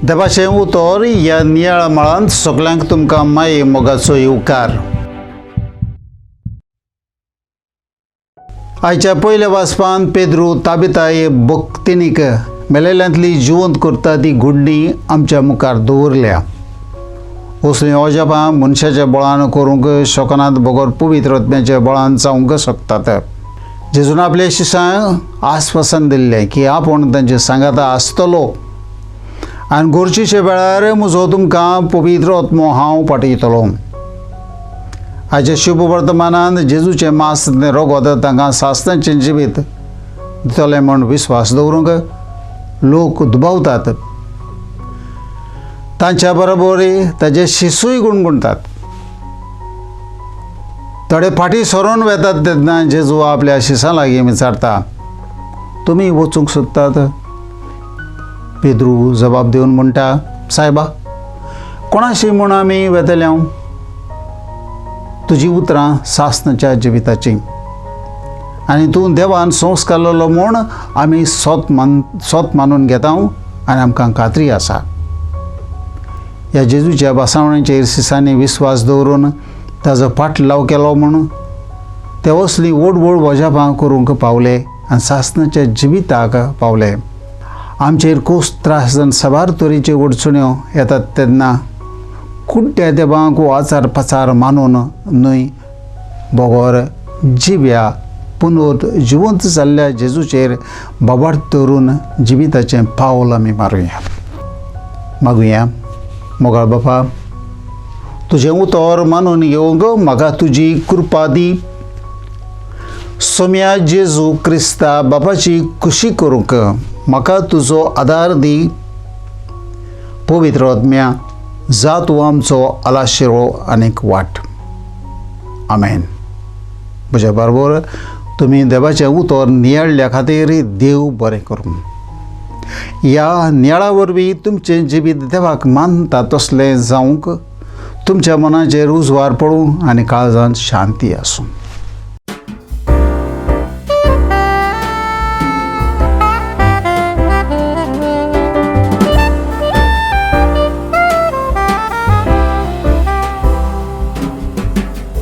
देवाचें उतर ह्या नियाळ मळांत सगळ्यांक तुमकां माये मोगाचो येवकार. आयच्या पयल्या वाचपान पेद्रू ताबिता हे भक्तिनीक मेलेल्यांतली जिवंत करता ती घडणी आमच्या मुखार दवरल्या. असलीं अजापां मनशाच्या बळान करूंक शकनात, बगर पवित्र आत्म्याच्या बळान जावंक शकतात. जेजून आपल्या शिष्यांक आस्वासन दिल्लें की आपूण तांचे सांगाता आसतलो आनी गरजेच्या वेळार म्हजो तुमकां पवित्र आत्मो हांव पाठयतलो. आयच्या शुभ वर्तमानांत जेजूचें मांस रगत तांकां सासणाचें जिवीत दितलें म्हूण विस्वास दवरूंक लोक दुबावतात. तांच्या बरोबरी ताजे शिसूय गुणगुणतात. थोडे फाटीं सरून वेतात तेन्ना जेजू आपल्या शिसां लागीं विचारता, तुमी वचूंक सोदतात? पेद्रू जबाब दिवन म्हणटा, सायबा, कोणाशी म्हूण आमी वेतले? तुजी उतरां सासणाच्या जिविताची आनी तूं देवान संस्कारलो म्हूण आमी सोत मानून घेता आनी आमकां खात्री आसा. ह्या जेजूच्या भासावणेचेर शिसांनी विस्वास दवरून ताजो फाटलाव केलो म्हूण ते असलीं व्हड व्हड वजापां करूंक पावले आनी सासणाच्या जिविताक पावले. आमचेर खूब त्रास जावन साबार तरेच्यो अडचण्यो येतात तेन्ना कुड्ड्या देवांक आचार पाचार मानून न्हय, बगर जिव्या पुनोत जिवंत जाल्ल्या जेजूचेर बाबाड दवरून जिविताचें पावल आमी मागुया. मोगाळ बापा, तुजें उतर मानून घेवंक म्हाका तुजी कृपा दी. सोम्या जेजू क्रिस्ता बापाची खुशी करूंक म्हाका तुजो आदार दी. पवित्र आत्म्या, जा तूं आमचो आलाशिरो आनीक वाट. आमेन. म्हज्या बरोबर तुमी देवाचें उतर नियाळल्या खातीर देव बरें करूं. ह्या नियाळा वरवीं तुमचें जिवीत देवाक मानता तसलें जावंक, तुमच्या मनाचेर उजवार पडूं आनी काळजांत शांती आसूं.